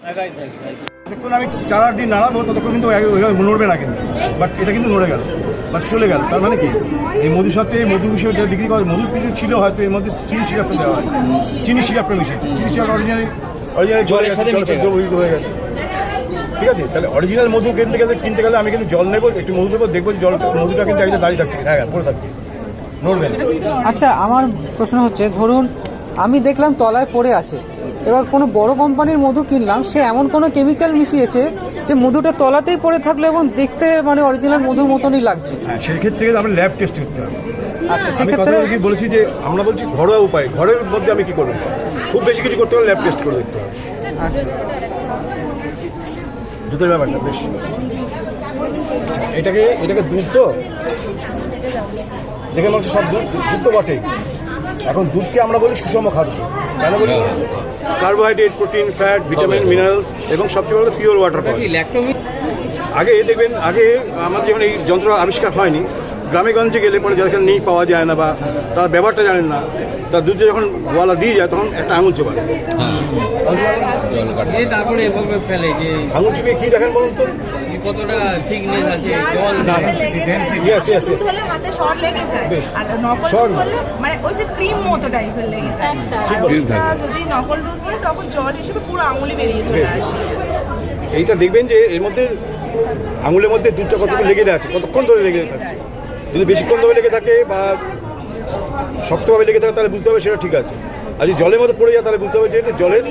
দেখুন আমি 4-8 দিন নাড়াবো ততক্ষণ কিন্তু নড়বে না কিন্তু, বাট এটা কিন্তু নড়ে গেল বা চলে গেল। তার মানে কি এই মধুর সাথে মধু মিশিয়ে যেটা বিক্রি করে মধুর কিছু ছিল হয়তো এর মধ্যে চিনি সিরাপটা দেওয়া হয়, চিনি সিরাপটা মিশিয়েছে, চিনি সিরাপ অরিজিনাল জলের সাথে হয়ে গেছে। ঠিক আছে, তাহলে অরিজিনাল মধু কিনতে গেলে আমি কিন্তু জল নেবো, একটু মধু দেবো, দেখবো জল মধুটা কিন্তু একদম দাঁড়িয়ে থাকছে, হ্যাঁ পড়ে থাকছে, নড়বে না। আচ্ছা আমার প্রশ্ন হচ্ছে, ধরুন আমি দেখলাম তলায় পড়ে আছে, এবার কোনো বড় কোম্পানির মধু কিনলাম, সে এমন কোনো কেমিক্যাল মিশিয়েছে যে মধুটা তলাতেই পড়ে থাকলো এবং দেখতে মানে অরিজিনাল মধুর মতনই লাগছে। হ্যাঁ, সেই ক্ষেত্রে আমরা ল্যাব টেস্ট করতে হবে। আচ্ছা, আমি কথা বলেছি যে আমরা বলছি ঘরোয়া উপায়, ঘরের মধ্যে আমি কি করবো, খুব বেশি কিছু করতে হবে, ল্যাব টেস্ট করে দেখতে হবে। আচ্ছা, দুধের ব্যাপারটা বেশ, এটাকে দুধ তো দেখে মনে হচ্ছে সব দুধ তো বটেই। এখন দুধকে আমরা বলি সুষম খাদ্য, কেন বলি? Carbohydrate, protein, fat, vitamin, minerals এবং সবচেয়ে বড় পিওর ওয়াটার পাওয়া। আগে দেখবেন, আগে আমাদের যখন এই যন্ত্র আবিষ্কার হয়নি, গ্রামে গঞ্জে গেলে পরে যাদের নেই পাওয়া যায় না বা তারা ব্যাপারটা জানেন না, তার দুধে যখন গোয়ালা দিয়ে যায় তখন একটা আঙুল চোবায়, তারপরে এভাবে ফেলে যে আঙুল চুপিয়ে কি দেখেন বলুন তো, কতটা থিকনেস আছে, জল শর্ট লেগে যায়, আর নকল দুধ হলে মানে ওই যে ক্রিম মতো টাইপের লেগে যায়। যদি নকল দুধ বলে তখন জল হিসেবে পুরো আঙুলি বেরিয়ে চলে আসে। এইটা দেখবেন যে এর মধ্যে আঙুলের মধ্যে দুধটা কতক্ষণ লেগে আছে, কতক্ষণ ধরে লেগে থাকছে। যদি বেশিক্ষণ ধরে লেগে থাকে বা শক্তভাবে লেগে থাকে তাহলে বুঝতে হবে সেটা ঠিক আছে, আর যদি জলের মধ্যে পড়ে যায় তাহলে বুঝতে হবে যে এটা জলের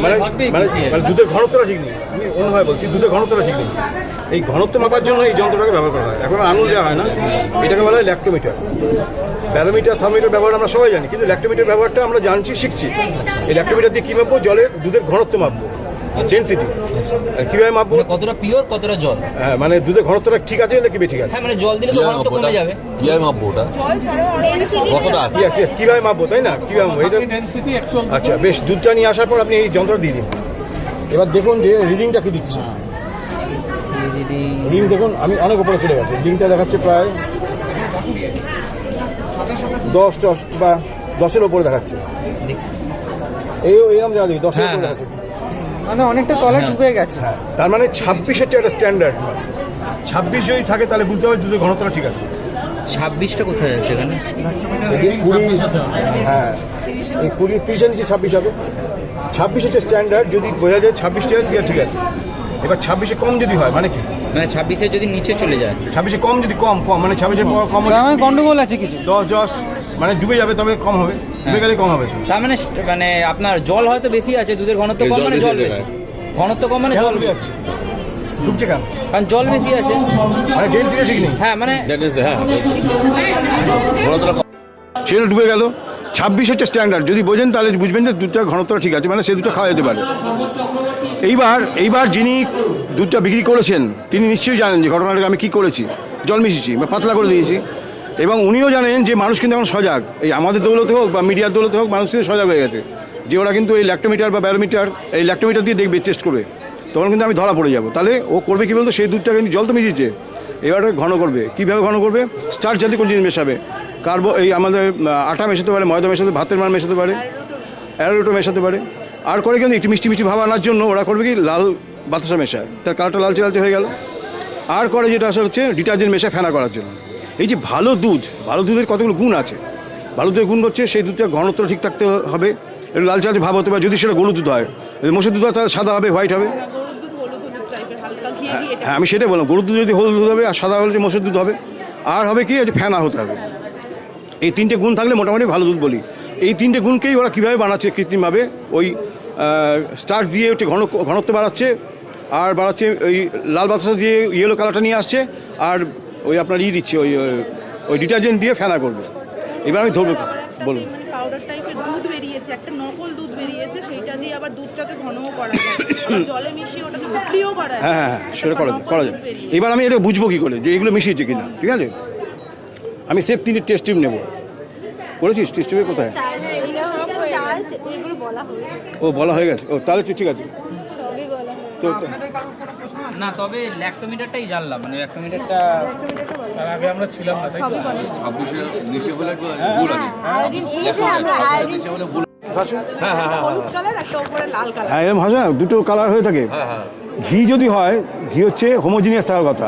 মানে দুধের ঘনত্বটা ঠিক নেই। আমি অনুভব বলছি দুধের ঘনত্বটা ঠিক নেই। এই ঘনত্ব মাপার জন্য এই যন্ত্রটাকে ব্যবহার করা হয়। এখন আঙুল দেওয়া হয় না, এটাকে বলা হয় ল্যাক্টোমিটার। ব্যারোমিটার, থার্মোমিটার ব্যবহার আমরা সবাই জানি, কিন্তু ল্যাক্টোমিটার ব্যবহারটা আমরা জানছি, শিখছি। এই ল্যাক্টোমিটার দিয়ে কী মাপবো? জলের দুধের ঘনত্ব মাপবো, ডেনসিটি। কিভাবে মাপবো? কতটা পিওর, কতটা জল। হ্যাঁ, মানে দুধের ঘনত্বটা ঠিক আছে নাকি বেঠিক আছে। হ্যাঁ, মানে জল দিলে তো ঘনত্ব কমে যাবে। কিভাবে মাপবো ওটা? কতটা আছে? কিভাবে মাপবো, তাই না? কিভাবে মাপবো এটা? আচ্ছা বেশ, দুধটা নিয়ে আসার পর আপনি এই যন্ত্রটা দিয়ে দিন। এবার দেখুন যে রিডিংটা কি দিচ্ছে। রিডিং দেখুন, আমি অনেক উপরে চলে গেছে, রিডিংটা দেখাচ্ছে প্রায় 10 বা 10-এর উপরে দেখাচ্ছে। এইরকম যা দেখি 10-এর উপরে দেখাচ্ছে, মানে অনেকটা তলায় ডুবে গেছে। হ্যাঁ, তার মানে 26 হচ্ছে একটা স্ট্যান্ডার্ড। 26 যদি থাকে তাহলে বুঝতে হবে দুধের ঘনত্বটা ঠিক আছে। 26টা কোথায় আছে এখানে? হ্যাঁ, এই 20-30 নিচে 26 হবে। 26 হচ্ছে স্ট্যান্ডার্ড, যদি বোঝা যায় 26টা ঠিক আছে। এবার 26-এ কম যদি হয় মানে কি? মানে 26-এর যদি নিচে চলে যায়, 26-এ কম যদি কম মানে 26-এর কম গন্ডগোল আছে কিছু, 10 মানে ডুবে যাবে, তবে কম হবে, ডুবে গেলে কম হবে। তার মানে আপনার জল হয়তো বেশি আছে, দুধের ঘনত্ব কম মানে জল বেশি, ঘনত্ব কম মানে জল যাচ্ছে, ডুবছে কেন? কারণ জল বেশি আছে, মানে ডেনসিটি ঠিক নেই। হ্যাঁ, মানে সেটা ডুবে গেল। 26 হচ্ছে স্ট্যান্ডার্ড, যদি বোঝেন তাহলে বুঝবেন যে দুধটার ঘনত্বটা ঠিক আছে, মানে সে দুধটা খাওয়া যেতে পারে। এইবার যিনি দুধটা বিক্রি করেছেন তিনি নিশ্চয়ই জানেন যে ঘটনাটাকে আমি কী করেছি, জল মিশিয়েছি বা পাতলা করে দিয়েছি, এবং উনিও জানেন যে মানুষ কিন্তু এখন সজাগ, এই আমাদের দৌলতে হোক বা মিডিয়ার দৌলতে হোক, মানুষ কিন্তু সজাগ হয়ে গেছে যে ওরা কিন্তু এই ল্যাক্টোমিটার বা ব্যারোমিটার, এই ল্যাক্টোমিটার দিয়ে দেখবে, টেস্ট করবে, তখন কিন্তু আমি ধরা পড়ে যাবো। তাহলে ও করবে কী বলতো, সেই দুধটা কিন্তু জল তো মিশিয়েছে, এবার ঘন করবে। কীভাবে ঘন করবে? স্টার্চ জাতীয় কোনো জিনিস মেশাবে, এই আমাদের আটা মেশাতে পারে, ময়দা মেশাতে, ভাতের মার মেশাতে পারে, অ্যারোরুটও মেশাতে পারে। আর করে কিন্তু একটু মিষ্টি ভাব আনার জন্য ওরা করবে কি, লাল বাতাসা মেশায়, তার কালারটা লালচে হয়ে গেল। আর করে যেটা আসলে হচ্ছে ডিটারজেন্ট মেশায় ফেনা করার জন্য। এই যে ভালো দুধের কতগুলো গুণ আছে। ভালো দুধের গুণ হচ্ছে সেই দুধটা ঘনত্ব ঠিক থাকতে হবে, একটু লালচে ভাব হতে পারে। যদি সেটা গরুর দুধ হয়, যদি মোষের দুধ হয় তাহলে সাদা হবে, হোয়াইট হবে। হ্যাঁ, আমি সেটাই বললাম, গরুর দুধ যদি হলুদ দুধ হবে, আর সাদা হলে যে মোষের দুধ হবে। আর হবে কি, ফেনা হতে হবে। এই 3টে গুণ থাকলে মোটামুটি ভালো দুধ বলি। এই 3টে গুণকেই ওরা কীভাবে বানাচ্ছে কৃত্রিমভাবে, ওই স্টার্চ দিয়ে হচ্ছে ঘনত্ব বাড়াচ্ছে, আর বাড়াচ্ছে ওই লাল বাতাসা দিয়ে ইয়েলো কালারটা নিয়ে আসছে, আর ওই আপনার দিচ্ছে ওই ডিটারজেন্ট দিয়ে ফেনা করবে। এবার আমি ধরবো, বলুন। পাউডার টাইপের দুধ বেরিয়েছে, একটা নকল দুধ বেরিয়েছে, সেইটা দিয়ে আবার দুধটাকে ঘনও করা যায়, জলে মিশিয়ে ওটাকে বিক্রিও করা যায়। হ্যাঁ, সেটা করা যায়। এবার আমি এটা বুঝবো কী করে যে এগুলো মিশিয়েছে কিনা, ঠিক আছে? আমি সেফ 3 টেস্ট টিউব নেবো। করেছিস টেস্ট টিউবে? কোথায়? ও বলা হয়ে গেছে, ও তাহলে ঠিক আছে। তো না, তবে ল্যাক্টোমিটারটাই জানলাম, মানে ল্যাক্টোমিটারটা আগে আমরা ছিলাম না, তাই তো? ভাসে? হলুদ কালার একটা উপরে লাল কালার। হ্যাঁ এরকম ভাসে না, দুটো কালার হয়ে থাকে। ঘি যদি হয়, ঘি হচ্ছে হোমোজিনিয়াস থাকার কথা।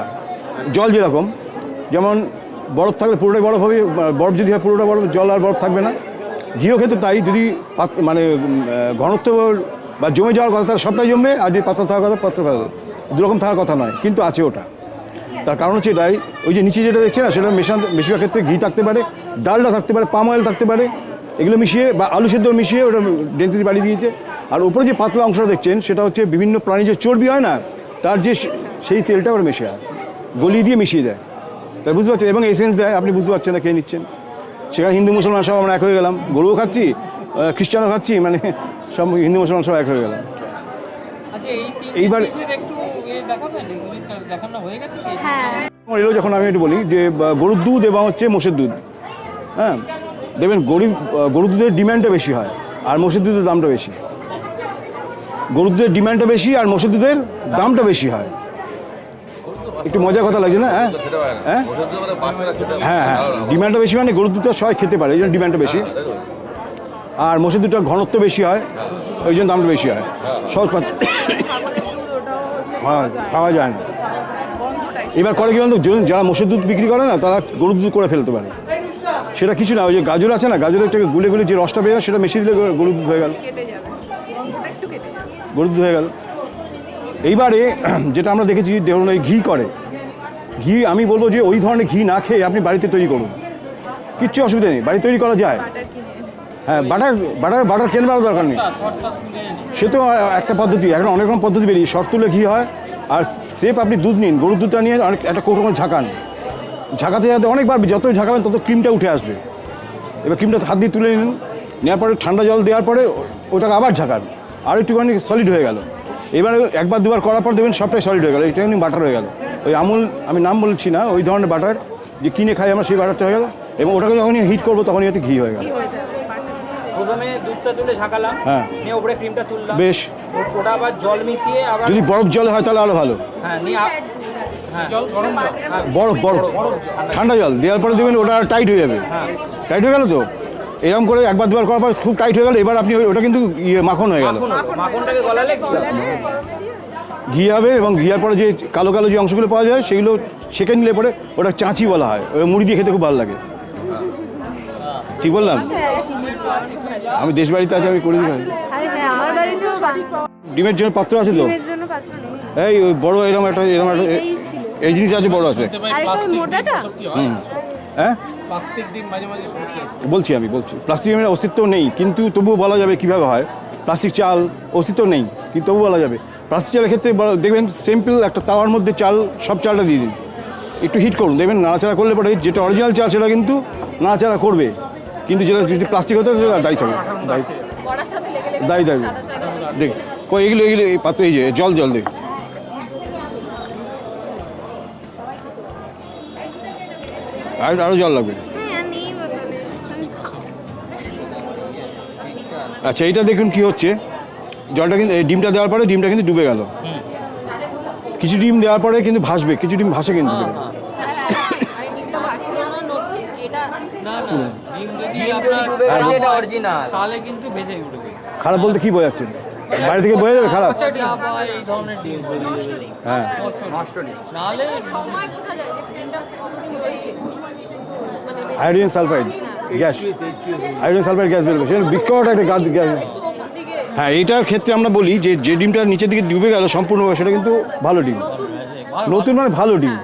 জল যেরকম, যেমন বরফ থাকলে পুরোটাই বরফ হবে, বরফ যদি হয় পুরোটা বরফ, জল আর বরফ থাকবে না। ঘিও ক্ষেত্রে তাই, যদি মানে ঘনত্ব বা জমে যাওয়ার কথা তাহলে সবটাই জমবে, আর যদি পাতলা থাকার কথা পাতলা থাকবে, দুরকম থাকার কথা নয়, কিন্তু আছে ওটা। তার কারণ হচ্ছে এটাই, ওই যে নিচে যেটা দেখছে না, সেটা বেশিরভাগ ক্ষেত্রে ঘি থাকতে পারে, ডালটা থাকতে পারে, পাম অয়েল থাকতে পারে, এগুলো মিশিয়ে বা আলু সেদ্ধ মিশিয়ে ওটা ডেন্সিটি বাড়িয়ে দিয়েছে। আর উপরে যে পাতলা অংশটা দেখছেন সেটা হচ্ছে বিভিন্ন প্রাণী যে চর্বি হয় না, তার যে সেই তেলটা ওরা মিশিয়ে হয়, গলিয়ে দিয়ে মিশিয়ে দেয়। তাই বুঝতে পারছেন, এবং এসেন্স দেয়, আপনি বুঝতে পারছেন না খেয়ে নিচ্ছেন। সেখানে হিন্দু মুসলমান সব আমরা এক হয়ে গেলাম, গরুও খাচ্ছি, খ্রিস্টানও খাচ্ছি, মানে সব হিন্দু মুসলমান সব এক হয়ে গেলাম। এইবার এলো যখন আমি একটু বলি যে গরুর দুধ এবং হচ্ছে মোষের দুধ, হ্যাঁ দেখবেন গরুর দুধের ডিমান্ডটা বেশি হয় আর মোষের দুধের দামটা বেশি। গরুর দুধের ডিমান্ডটা বেশি আর মোষের দুধের দামটা বেশি হয়। একটু মজার কথা লাগছে না? হ্যাঁ হ্যাঁ হ্যাঁ হ্যাঁ, ডিমান্ডটা বেশি মানে গরুর দুধটা সবাই খেতে পারে, এই জন্য ডিমান্ডটা বেশি। আর মোষের দুধটা ঘনত্ব বেশি হয়, ওই জন্য দামটা বেশি হয়। সহজ পাচ্ছে, হ্যাঁ খাওয়া যায় না। এবার করে কি বলতো, যারা মোষের দুধ বিক্রি করে না, তারা গরুর দুধ করে ফেলতে পারে। সেটা কিছু না, ওই যে গাজর আছে না, গাজরের থেকে গুলে গুলে যে রসটা বেরোয় সেটা মিশিয়ে দিলে গরুর দুধ হয়ে গেল, গরুর দুধ হয়ে গেল। এইবারে যেটা আমরা দেখেছি, ধরুন ওই ঘি করে, ঘি আমি বলবো যে ওই ধরনের ঘি না খেয়ে আপনি বাড়িতে তৈরি করুন, কিচ্ছু অসুবিধা নেই, বাড়িতে তৈরি করা যায়। হ্যাঁ, বাটার কেনবার দরকার নেই, সে তো একটা পদ্ধতি। এখন অনেক রকম পদ্ধতি বেরিয়ে, শর্ট তুলে ঘি হয়। আর সেফ আপনি দুধ নিন, গরুর দুধটা নিয়ে অনেক একটা কৌটো ঝাঁকান, ঝাঁকাতে ঝাঁকাতে অনেকবার যত ঝাঁকাবেন তত ক্রিমটা উঠে আসবে। এবার ক্রিমটা হাত দিয়ে তুলে নিন, নেওয়ার পরে ঠান্ডা জল দেওয়ার পরে ওটাকে আবার ঝাঁকান, আর একটুখানি সলিড হয়ে গেল। এবার একবার দুবার করার পর দেবেন সবটাই সলিড হয়ে গেল, এটা এমনি বাটার হয়ে গেল। ওই আমুল, আমি নাম বলছি না, ওই ধরনের বাটার যে কিনে খাই আমরা, সেই বাটারটা হয়ে গেল। এবং ওটাকে যখনই হিট করবো তখনই হয়তো ঘি হয়ে গেল। প্রথমে দুধটা তুলে ঝাঁকালাম, হ্যাঁ, নিয়ে উপরে ক্রিমটা তুললাম, বেশ। ওটা আবার জল মিশিয়ে আবার, যদি বরফ জল হয় তাহলে আরো ভালো। হ্যাঁ নিয়ে বরফ ঠান্ডা জল দেওয়ার পরে দেবেন, ওটা টাইট হয়ে যাবে। টাইট হয়ে গেল তো, এরকম করে একবার দুবার করার পর খুব টাইট হয়ে গেল। এবার আপনি ওটা কিন্তু মাখন হয়ে গেল, মাখনটাকে গলালে ঘি হবে। এবং ঘিয়ার পরে যে কালো কালো যে অংশগুলো পাওয়া যায় সেগুলো ছেঁকে নিলে পরে ওটা চাঁচি বলা হয়, ওটা মুড়ি দিয়ে খেতে খুব ভালো লাগে। ঠিক বললাম? আমি দেশ বাড়িতে আছি, আমি করে দিই। ডিমের জন্য পাত্র আছে তো, এই ওই বড় এরকম একটা এই জিনিস আছে, বড় আছে। হ্যাঁ বলছি, আমি বলছি প্লাস্টিক ডিমের অস্তিত্ব নেই, কিন্তু তবুও বলা যাবে কীভাবে হয়। প্লাস্টিক চাল অস্তিত্ব নেই, কিন্তু তবু বলা যাবে। প্লাস্টিক চালের ক্ষেত্রে দেখবেন সিম্পল একটা তাওয়ার মধ্যে চাল, সব চালটা দিয়ে দিন, একটু হিট করুন, দেখবেন নাড়াচাড়া করলে পরে যেটা অরিজিনাল চাল সেটা কিন্তু নাড়াচাড়া করবে, কিন্তু যেটা যদি প্লাস্টিক হতে দায়ী থাকবে, দায়ী থাকবে। দেখ এগুলো এই পাত্র, এই যে জল দেখ, আরও জল লাগবে। আচ্ছা, এইটা দেখুন কি হচ্ছে, জলটা কিন্তু ডিমটা দেওয়ার পরে ডিমটা কিন্তু ডুবে গেল। কিছু ডিম দেওয়ার পরে কিন্তু ভাসবে, কিছু ডিম ভাসে কিন্তু। খারাপ বলতে কি বোঝাচ্ছেন? বাড়ি থেকে বোঝা যাবে খারাপ? হ্যাঁ, hydrogen sulphide gas, hydrogen sulphide gas বেরোবে, সেটা বিকট একটা গ্যাস। হ্যাঁ, এইটার ক্ষেত্রে আমরা বলি যে যে ডিমটা নিচের দিকে ডুবে গেল সম্পূর্ণভাবে, সেটা কিন্তু ভালো ডিম, নতুন মানে ভালো ডিম।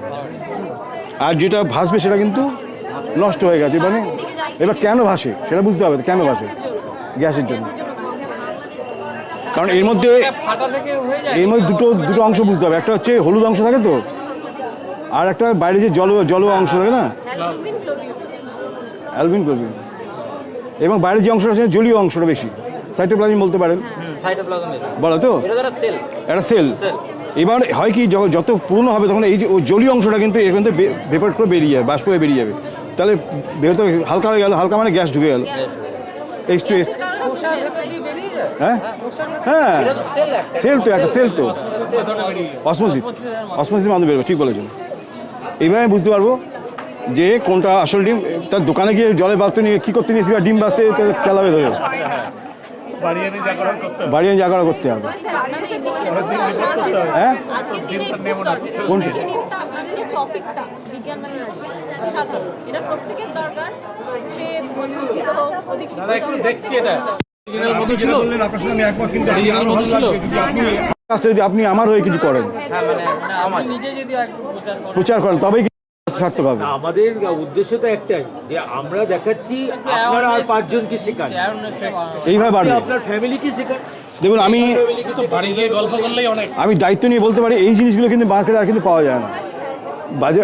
আর যেটা ভাসবে সেটা কিন্তু নষ্ট হয়ে গেছে। মানে এবার কেন ভাসে সেটা বুঝতে হবে, কেন ভাসে? গ্যাসের জন্য। কারণ এর মধ্যে দুটো অংশ বুঝতে হবে, একটা হচ্ছে হলুদ অংশ থাকে তো, আর একটা বাইরে যে জল অংশ থাকে না, অ্যালবিন ক্লোবিন, এবং বাইরের যে অংশটা আছে জলীয় অংশটা বেশি, সাইটোপ্লাজম বলতে পারেন, বলো তো, একটা সেল। এবার হয় কি, যত পুরনো হবে তখন এই যে ওই জলীয় অংশটা কিন্তু এর মধ্যে ভেপার করে বেরিয়ে যাবে, বাষ্প হয়ে বেরিয়ে যাবে, তাহলে ভেতরে হালকা হয়ে গেল, হালকা মানে গ্যাস ঢুকে গেল, এক্সট্রেস। হ্যাঁ হ্যাঁ, সেল তো, একটা সেল তো, অসমোসিস মাধ্যমে বেরোবে, ঠিক বলেছেন। এইভাবে আমি বুঝতে পারবো যে কোনটা আসল ডিম। তার দোকানে গিয়ে জলের বালতি নিয়ে কী করতে নিয়েছি, ডিম বাঁচতে চালাবে ধরে, বাড়ি এনে জাগরণ করতে হবে। হ্যাঁ কোনটি? দেখছি এটা যদি আপনি আমার হয়ে কিছু করেন, প্রচার করেন, তবেই সার্থক হবে। আমাদের উদ্দেশ্য তো একটাই যে আমরা দেখাচ্ছি আপনারা আর পাঁচজনকে শেখান, এইভাবে বাড়বে। আপনার ফ্যামিলিকে শেখান। দেখুন আমি বাড়ি গিয়ে গল্প করলেই অনেক। আমি দায়িত্ব নিয়ে বলতে পারি এই জিনিসগুলো কিন্তু মার্কেটে আর কিন্তু পাওয়া যায় না। বাজে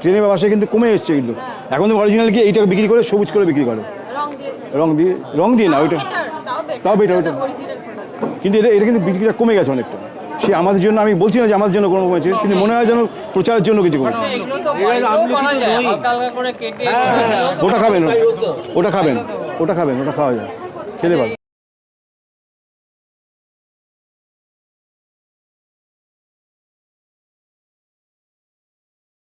ট্রেনে বা বাসে কিন্তু কমে এসছে, কিন্তু এখন তো অরিজিনাল কি এইটাকে বিক্রি করে সবুজ করে বিক্রি করে, রং দিয়ে না ওইটা, তাও বেটার ওইটা, কিন্তু এটা কিন্তু বিক্রিটা কমে গেছে অনেকটা। সে আমাদের জন্য, আমি বলছি না যে আমাদের জন্য কোনো কমেছে, কিন্তু মনে হয় যেন প্রচারের জন্য কিছু করে। ওটা খাবেন, ওটা খাওয়া যায়, খেলে ভালো।